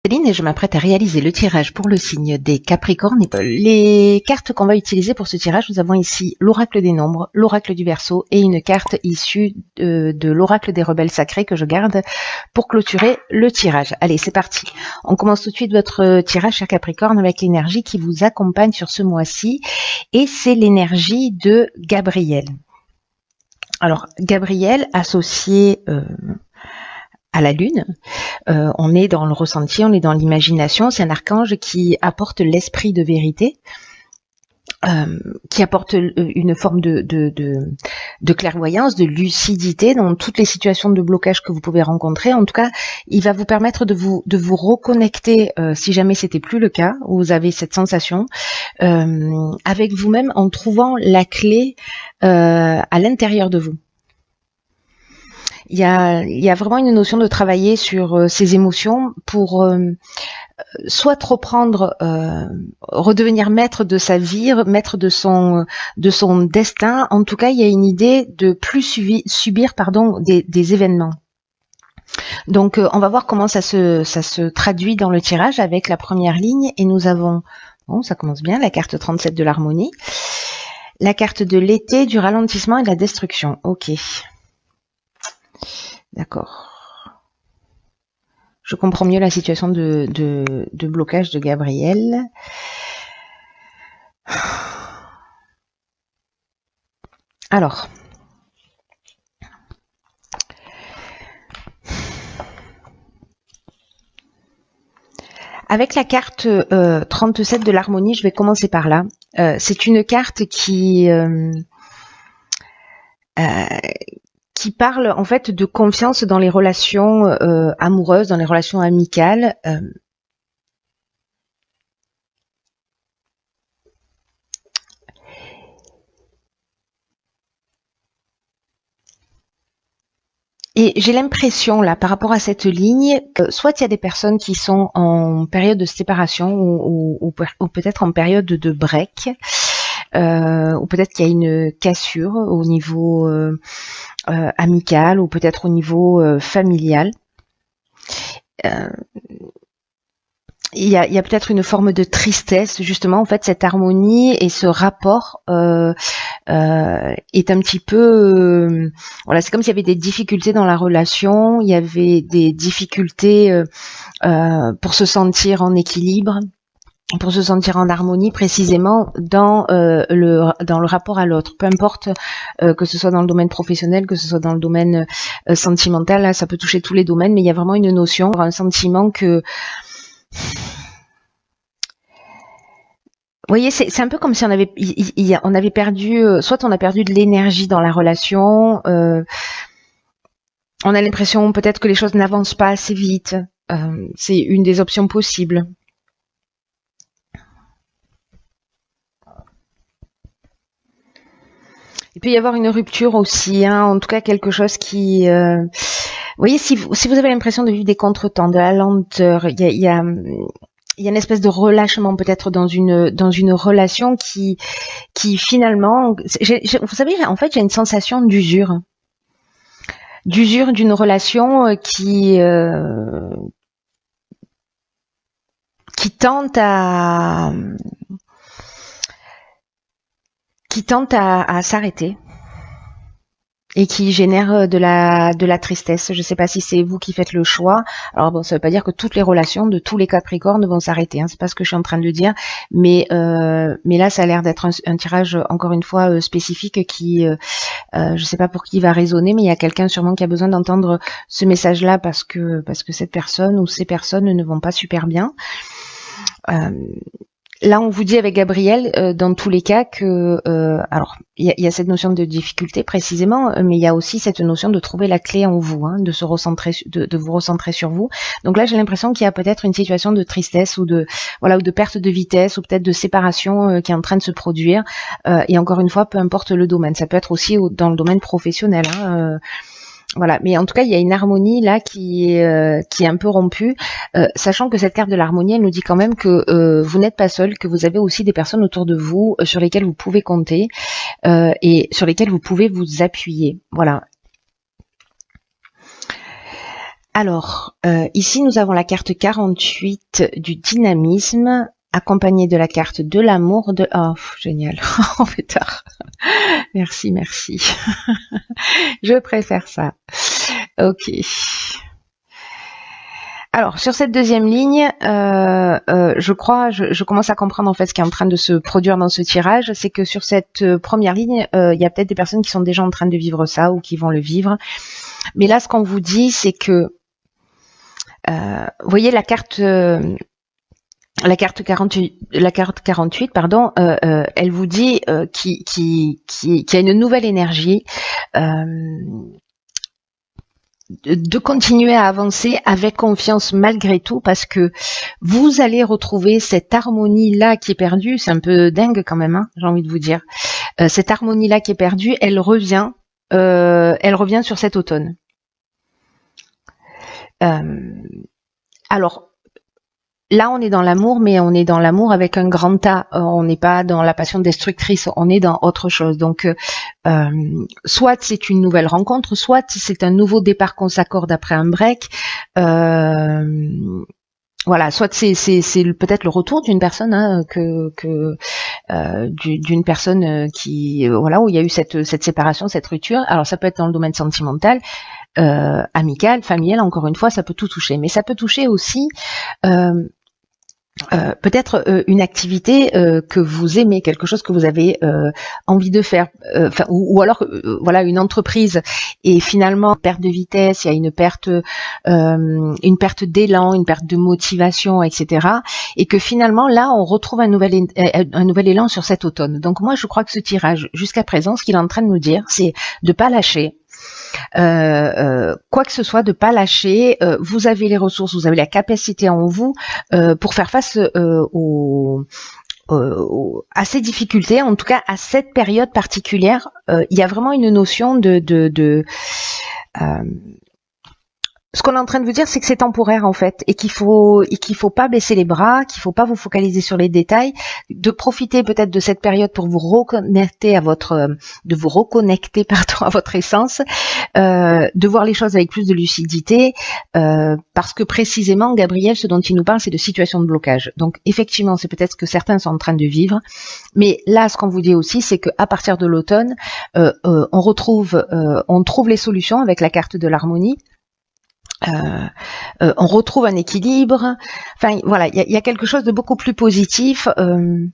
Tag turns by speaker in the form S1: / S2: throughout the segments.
S1: Et je m'apprête à réaliser le tirage pour le signe des Capricornes. Les cartes qu'on va utiliser pour ce tirage, nous avons ici l'oracle des nombres, l'oracle du Verseau et une carte issue de l'oracle des rebelles sacrés que je garde pour clôturer le tirage. Allez, c'est parti. On commence tout de suite votre tirage, cher Capricorne, avec l'énergie qui vous accompagne sur ce mois-ci. Et c'est l'énergie de Gabriel. Alors, Gabriel associé à la lune, on est dans le ressenti, on est dans l'imagination. C'est un archange qui apporte l'esprit de vérité, qui apporte une forme de clairvoyance, de lucidité dans toutes les situations de blocage que vous pouvez rencontrer. En tout cas, il va vous permettre de vous reconnecter, si jamais c'était plus le cas, où vous avez cette sensation, avec vous-même en trouvant la clé à l'intérieur de vous. Il y a vraiment une notion de travailler sur ses émotions pour soit reprendre, redevenir maître de sa vie, maître de son destin. En tout cas, il y a une idée de plus subir des événements. Donc, on va voir comment ça se traduit dans le tirage avec la première ligne. Et nous avons, bon, ça commence bien, la carte 37 de l'harmonie, la carte de l'été, du ralentissement et de la destruction. Ok. D'accord. Je comprends mieux la situation de blocage de Gabriel. Alors. Avec la carte 37 de l'harmonie, je vais commencer par là. C'est une carte qui parle en fait de confiance dans les relations amoureuses, dans les relations amicales. Et j'ai l'impression là, par rapport à cette ligne, soit il y a des personnes qui sont en période de séparation ou peut-être en période de break, ou peut-être qu'il y a une cassure au niveau amical ou peut-être au niveau familial. Il y a peut-être une forme de tristesse, justement, en fait, cette harmonie et ce rapport est un petit peu... voilà, c'est comme s'il y avait des difficultés dans la relation, il y avait des difficultés pour se sentir en équilibre, pour se sentir en harmonie précisément dans le rapport à l'autre, peu importe que ce soit dans le domaine professionnel, que ce soit dans le domaine sentimental, là, ça peut toucher tous les domaines, mais il y a vraiment une notion, un sentiment que... Vous voyez, c'est un peu comme si on avait perdu, soit on a perdu de l'énergie dans la relation, on a l'impression peut-être que les choses n'avancent pas assez vite, c'est une des options possibles. Il peut y avoir une rupture aussi, hein, en tout cas quelque chose qui... vous voyez, si vous avez l'impression de vivre des contretemps, de la lenteur, il y a une espèce de relâchement peut-être dans une relation qui finalement... vous savez, en fait, j'ai une sensation d'usure. D'usure d'une relation qui tente à s'arrêter et qui génère de la tristesse. Je ne sais pas si c'est vous qui faites le choix. Alors bon, ça ne veut pas dire que toutes les relations de tous les Capricornes vont s'arrêter, hein. C'est pas ce que je suis en train de dire, mais là ça a l'air d'être un tirage encore une fois spécifique qui, je ne sais pas pour qui il va résonner, mais il y a quelqu'un sûrement qui a besoin d'entendre ce message-là parce que cette personne ou ces personnes ne vont pas super bien. Là, on vous dit avec Gabriel, dans tous les cas, que alors il y a cette notion de difficulté précisément, mais il y a aussi cette notion de trouver la clé en vous, hein, de se recentrer, de vous recentrer sur vous. Donc là, j'ai l'impression qu'il y a peut-être une situation de tristesse ou de perte de vitesse ou peut-être de séparation qui est en train de se produire. Et encore une fois, peu importe le domaine, ça peut être aussi dans le domaine professionnel, hein, voilà, mais en tout cas, il y a une harmonie là qui est un peu rompue, sachant que cette carte de l'harmonie, elle nous dit quand même que vous n'êtes pas seul, que vous avez aussi des personnes autour de vous sur lesquelles vous pouvez compter et sur lesquelles vous pouvez vous appuyer. Voilà. Alors, ici, nous avons la carte 48 du dynamisme, accompagnée de la carte de l'amour, de... Oh, génial, on fait tard. Merci, merci. Je préfère ça. Ok. Alors, sur cette deuxième ligne, je commence à comprendre en fait ce qui est en train de se produire dans ce tirage. C'est que sur cette première ligne, il y a peut-être des personnes qui sont déjà en train de vivre ça ou qui vont le vivre. Mais là, ce qu'on vous dit, c'est que, vous voyez la carte 48, pardon, elle vous dit qu'il y a une nouvelle énergie. De continuer à avancer avec confiance malgré tout, parce que vous allez retrouver cette harmonie-là qui est perdue. C'est un peu dingue quand même, hein, j'ai envie de vous dire. Cette harmonie-là qui est perdue, elle revient sur cet automne. Alors, là, on est dans l'amour, mais on est dans l'amour avec un grand A. On n'est pas dans la passion destructrice, on est dans autre chose. Donc, soit c'est une nouvelle rencontre, soit c'est un nouveau départ qu'on s'accorde après un break. Voilà, soit c'est peut-être le retour d'une personne, hein, d'une personne qui, voilà, où il y a eu cette séparation, cette rupture. Alors, ça peut être dans le domaine sentimental, amical, familial. Encore une fois, ça peut tout toucher, mais ça peut toucher aussi. Peut-être une activité que vous aimez, quelque chose que vous avez envie de faire, ou alors voilà, une entreprise, et finalement perte de vitesse, il y a une perte d'élan, une perte de motivation, etc. Et que finalement là on retrouve un nouvel élan sur cet automne. Donc moi je crois que ce tirage jusqu'à présent, ce qu'il est en train de nous dire, c'est de pas lâcher. Quoi que ce soit, de pas lâcher. Vous avez les ressources, vous avez la capacité en vous pour faire face à ces difficultés, en tout cas à cette période particulière. Il y a vraiment une notion ce qu'on est en train de vous dire, c'est que c'est temporaire en fait, et qu'il faut pas baisser les bras, qu'il faut pas vous focaliser sur les détails, de profiter peut-être de cette période pour vous reconnecter à votre essence, de voir les choses avec plus de lucidité, parce que précisément, Gabriel, ce dont il nous parle, c'est de situations de blocage. Donc effectivement, c'est peut-être ce que certains sont en train de vivre, mais là, ce qu'on vous dit aussi, c'est qu'à partir de l'automne, on trouve les solutions avec la carte de l'harmonie. On retrouve un équilibre. Enfin, voilà, il y a quelque chose de beaucoup plus positif. Il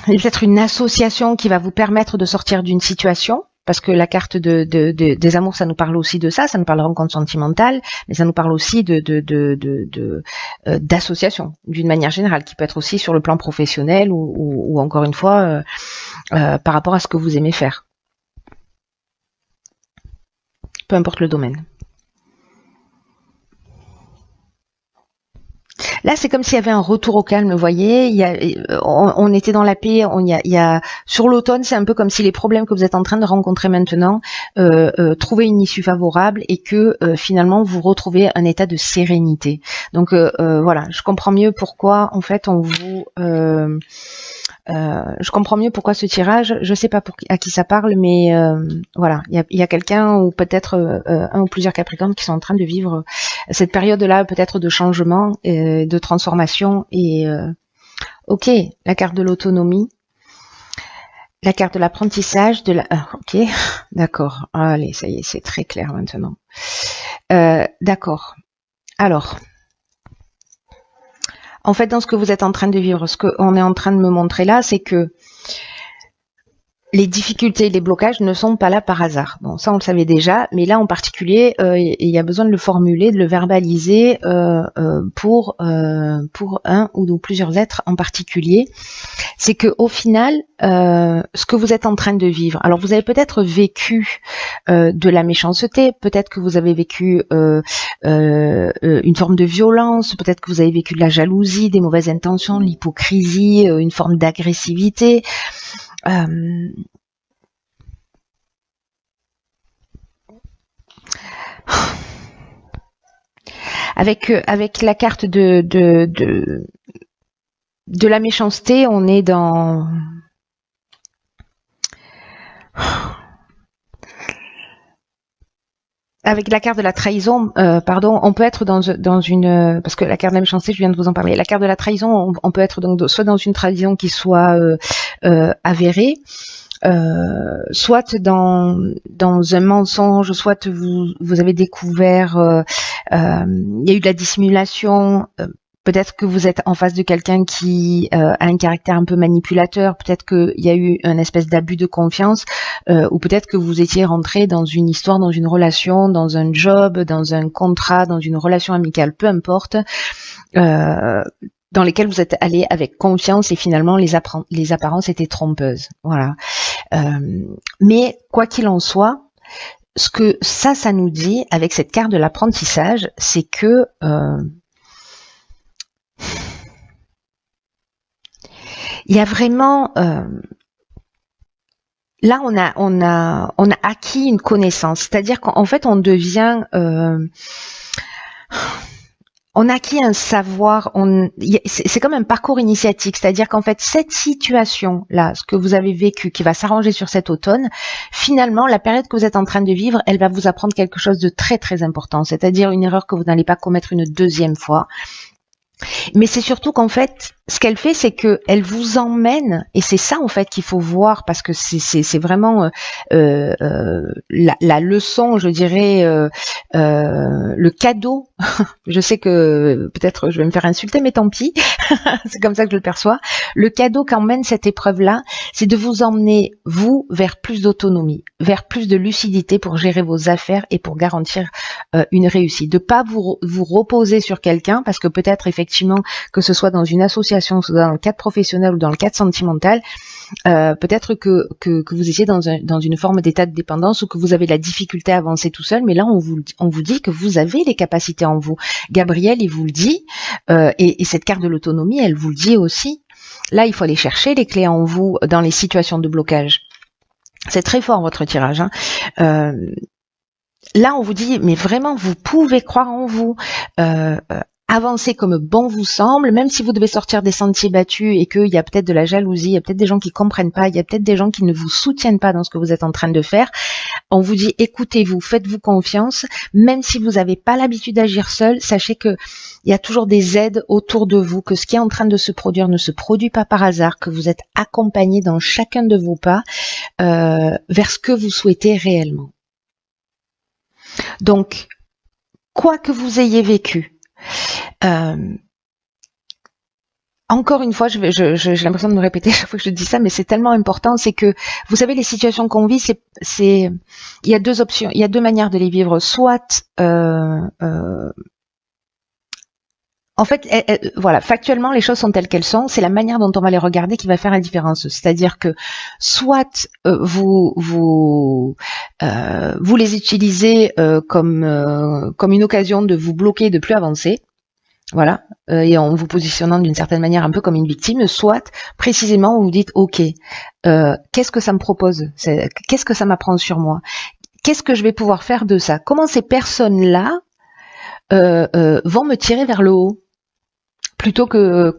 S1: y a peut-être une association qui va vous permettre de sortir d'une situation, parce que la carte des amours, ça nous parle aussi de ça nous parle de rencontre sentimentale, mais ça nous parle aussi d'association, d'une manière générale, qui peut être aussi sur le plan professionnel ou encore une fois par rapport à ce que vous aimez faire. Peu importe le domaine. Là, c'est comme s'il y avait un retour au calme, vous voyez. On était dans la paix. Sur l'automne, c'est un peu comme si les problèmes que vous êtes en train de rencontrer maintenant trouvaient une issue favorable, et que finalement vous retrouvez un état de sérénité. Donc voilà, je comprends mieux pourquoi en fait je comprends mieux pourquoi ce tirage. Je sais pas à qui ça parle, mais voilà, il y a quelqu'un, ou peut-être un ou plusieurs Capricornes, qui sont en train de vivre cette période-là, peut-être de changement, de transformation. Et ok, la carte de l'autonomie, la carte de l'apprentissage, ok, d'accord. Allez, ça y est, c'est très clair maintenant. D'accord. Alors. En fait, dans ce que vous êtes en train de vivre, ce qu'on est en train de me montrer là, c'est que les difficultés et les blocages ne sont pas là par hasard. Bon, ça on le savait déjà, mais là en particulier, il y a besoin de le formuler, de le verbaliser pour un ou plusieurs êtres en particulier. C'est que au final, ce que vous êtes en train de vivre, alors vous avez peut-être vécu de la méchanceté, peut-être que vous avez vécu une forme de violence, peut-être que vous avez vécu de la jalousie, des mauvaises intentions, de l'hypocrisie, une forme d'agressivité. Avec la carte de la méchanceté, on est dans avec la carte de la trahison, pardon, on peut être dans une, parce que la carte de la méchanceté, je viens de vous en parler. La carte de la trahison, on peut être donc soit dans une trahison qui soit avérée, soit dans un mensonge, soit vous avez découvert, il y a eu de la dissimulation. Peut-être que vous êtes en face de quelqu'un qui a un caractère un peu manipulateur, peut-être qu'il y a eu un espèce d'abus de confiance, ou peut-être que vous étiez rentré dans une histoire, dans une relation, dans un job, dans un contrat, dans une relation amicale, peu importe, dans lesquels vous êtes allé avec confiance et finalement les apparences étaient trompeuses. Voilà. Mais quoi qu'il en soit, ce que ça nous dit avec cette carte de l'apprentissage, c'est que il y a vraiment là on a acquis une connaissance, c'est-à-dire qu'en fait on devient on a acquis un savoir, c'est comme un parcours initiatique, c'est-à-dire qu'en fait cette situation-là, ce que vous avez vécu, qui va s'arranger sur cet automne, finalement la période que vous êtes en train de vivre, elle va vous apprendre quelque chose de très très important, c'est-à-dire une erreur que vous n'allez pas commettre une deuxième fois. Mais c'est surtout qu'en fait, ce qu'elle fait, c'est que elle vous emmène, et c'est ça en fait qu'il faut voir, parce que c'est vraiment la leçon, je dirais, le cadeau. Je sais que peut-être je vais me faire insulter, mais tant pis, c'est comme ça que je le perçois. Le cadeau qu'emmène cette épreuve-là, c'est de vous emmener, vous, vers plus d'autonomie, vers plus de lucidité pour gérer vos affaires et pour garantir une réussite. De pas vous reposer sur quelqu'un, parce que peut-être effectivement, que ce soit dans une association, soit dans le cadre professionnel ou dans le cadre sentimental, peut-être que vous étiez dans une forme d'état de dépendance ou que vous avez la difficulté à avancer tout seul, mais là on vous dit que vous avez les capacités en vous. Gabriel, il vous le dit, et cette carte de l'autonomie, elle vous le dit aussi. Là, il faut aller chercher les clés en vous dans les situations de blocage. C'est très fort votre tirage, hein. Là, on vous dit, mais vraiment, vous pouvez croire en vous. Avancez comme bon vous semble, même si vous devez sortir des sentiers battus et qu'il y a peut-être de la jalousie, il y a peut-être des gens qui comprennent pas, il y a peut-être des gens qui ne vous soutiennent pas dans ce que vous êtes en train de faire. On vous dit, écoutez-vous, faites-vous confiance, même si vous n'avez pas l'habitude d'agir seul, sachez que il y a toujours des aides autour de vous, que ce qui est en train de se produire ne se produit pas par hasard, que vous êtes accompagné dans chacun de vos pas vers ce que vous souhaitez réellement. Donc, quoi que vous ayez vécu, encore une fois, j'ai l'impression de me répéter chaque fois que je dis ça, mais c'est tellement important, c'est que, vous savez, les situations qu'on vit, il y a deux options, il y a deux manières de les vivre. Soit, en fait, voilà, factuellement, les choses sont telles qu'elles sont. C'est la manière dont on va les regarder qui va faire la différence. C'est-à-dire que soit vous les utilisez comme une occasion de vous bloquer, de plus avancer. Voilà, et en vous positionnant d'une certaine manière un peu comme une victime, soit précisément vous dites ok, qu'est-ce que ça me propose, qu'est-ce que ça m'apprend sur moi, qu'est-ce que je vais pouvoir faire de ça, comment ces personnes-là vont me tirer vers le haut, plutôt que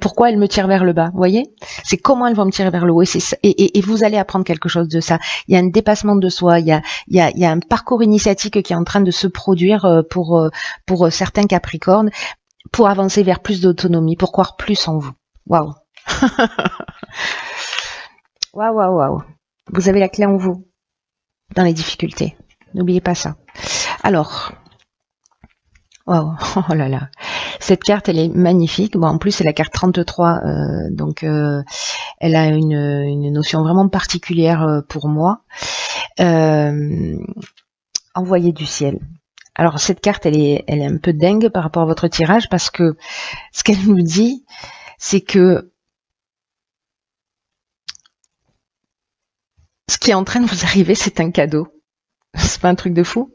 S1: pourquoi elles me tirent vers le bas, vous voyez, c'est comment elles vont me tirer vers le haut, et vous allez apprendre quelque chose de ça. Il y a un dépassement de soi, il y a un parcours initiatique qui est en train de se produire pour certains Capricornes, pour avancer vers plus d'autonomie, pour croire plus en vous. Waouh. Waouh. Vous avez la clé en vous, dans les difficultés. N'oubliez pas ça. Alors, waouh, oh là là. Cette carte, elle est magnifique. Bon, en plus, c'est la carte 33, donc elle a une notion vraiment particulière pour moi. Envoyé du ciel. Alors, cette carte, elle est un peu dingue par rapport à votre tirage, parce que ce qu'elle nous dit, c'est que ce qui est en train de vous arriver, c'est un cadeau. C'est pas un truc de fou.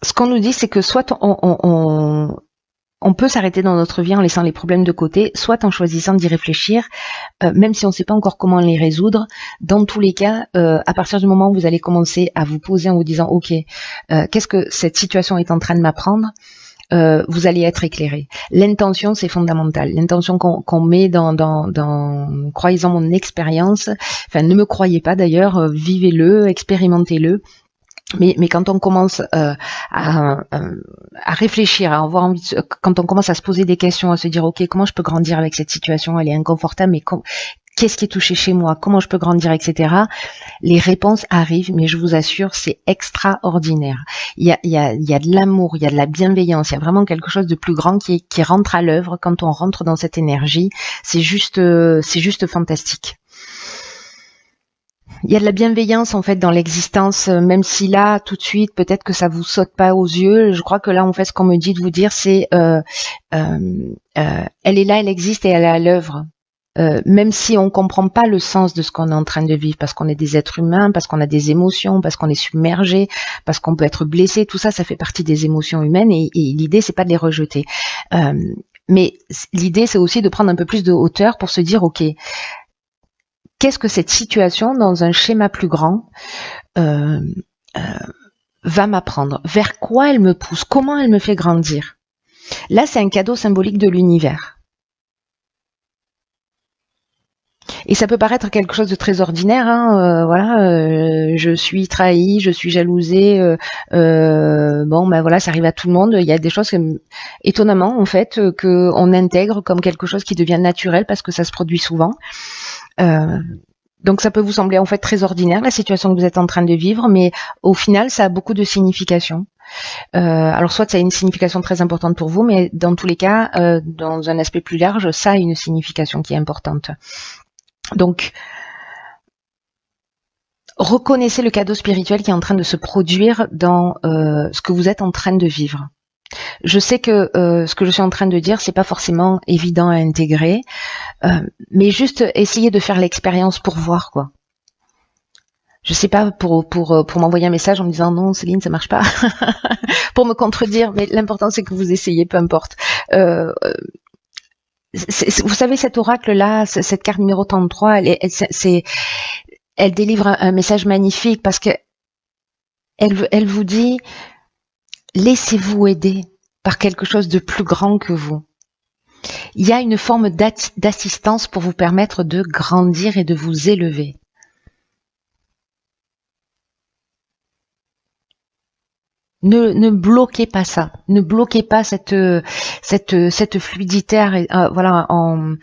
S1: Ce qu'on nous dit, c'est que soit on peut s'arrêter dans notre vie en laissant les problèmes de côté, soit en choisissant d'y réfléchir, même si on ne sait pas encore comment les résoudre. Dans tous les cas, à partir du moment où vous allez commencer à vous poser en vous disant « Ok, qu'est-ce que cette situation est en train de m'apprendre ?» vous allez être éclairé. L'intention, c'est fondamental. L'intention qu'on met dans croyez-en mon expérience, enfin ne me croyez pas d'ailleurs, vivez-le, expérimentez-le. Mais quand on commence à réfléchir, à avoir envie quand on commence à se poser des questions, à se dire ok, comment je peux grandir avec cette situation, elle est inconfortable, mais qu'est-ce qui est touché chez moi, comment je peux grandir, etc. Les réponses arrivent, mais je vous assure, c'est extraordinaire. Il y a de l'amour, il y a de la bienveillance, il y a vraiment quelque chose de plus grand qui rentre à l'œuvre quand on rentre dans cette énergie. C'est juste fantastique. Il y a de la bienveillance en fait dans l'existence, même si là tout de suite peut-être que ça vous saute pas aux yeux. Je crois que là en fait ce qu'on me dit de vous dire c'est elle est là, elle existe et elle est à l'œuvre. Même si on comprend pas le sens de ce qu'on est en train de vivre, parce qu'on est des êtres humains, parce qu'on a des émotions, parce qu'on est submergé, parce qu'on peut être blessé, tout ça, ça fait partie des émotions humaines et l'idée c'est pas de les rejeter. Mais l'idée c'est aussi de prendre un peu plus de hauteur pour se dire ok, qu'est-ce que cette situation, dans un schéma plus grand, va m'apprendre? Vers quoi elle me pousse? Comment elle me fait grandir? Là, c'est un cadeau symbolique de l'univers. Et ça peut paraître quelque chose de très ordinaire, hein, voilà, je suis trahie, je suis jalousée, bon ben voilà, ça arrive à tout le monde. Il y a des choses étonnamment en fait que on intègre comme quelque chose qui devient naturel parce que ça se produit souvent. Donc ça peut vous sembler en fait très ordinaire la situation que vous êtes en train de vivre, mais au final ça a beaucoup de signification. Alors soit ça a une signification très importante pour vous, mais dans tous les cas, dans un aspect plus large, ça a une signification qui est importante. Donc reconnaissez le cadeau spirituel qui est en train de se produire dans ce que vous êtes en train de vivre. Je sais que ce que je suis en train de dire, c'est pas forcément évident à intégrer, mais juste essayez de faire l'expérience pour voir quoi. Je sais pas pour m'envoyer un message en me disant non Céline ça marche pas, pour me contredire, mais l'important c'est que vous essayez, peu importe. Vous savez cet oracle là, cette carte numéro 33, elle délivre un message magnifique parce que elle vous dit laissez-vous aider par quelque chose de plus grand que vous. Il y a une forme d'assistance pour vous permettre de grandir et de vous élever. Ne bloquez pas ça. Ne bloquez pas cette fluidité, voilà, en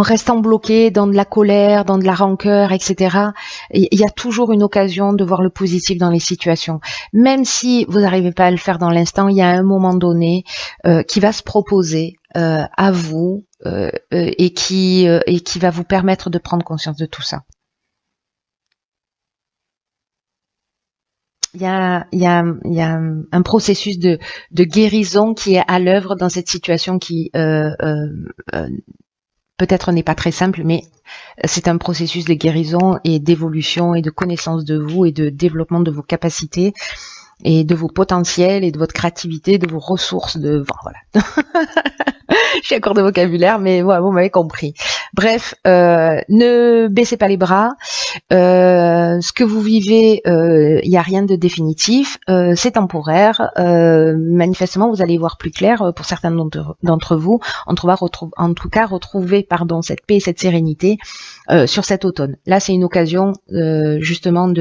S1: restant bloqué dans de la colère, dans de la rancœur, etc. Il y a toujours une occasion de voir le positif dans les situations. Même si vous n'arrivez pas à le faire dans l'instant, il y a un moment donné qui va se proposer à vous et qui va vous permettre de prendre conscience de tout ça. Il y a un processus de guérison qui est à l'œuvre dans cette situation qui peut-être n'est pas très simple, mais c'est un processus de guérison et d'évolution et de connaissance de vous et de développement de vos capacités et de vos potentiels et de votre créativité, de vos ressources, voilà. J'ai encore de vocabulaire, mais voilà, vous m'avez compris. Bref, ne baissez pas les bras. Ce que vous vivez, il n'y a rien de définitif. C'est temporaire. Manifestement, vous allez y voir plus clair pour certains d'entre vous. En tout cas, retrouver cette paix et cette sérénité sur cet automne. Là, c'est une occasion justement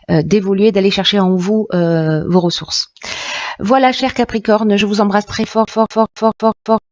S1: d'évoluer, d'aller chercher en vous vos ressources. Voilà, chers Capricorne, je vous embrasse très fort, fort, fort, fort, fort, fort.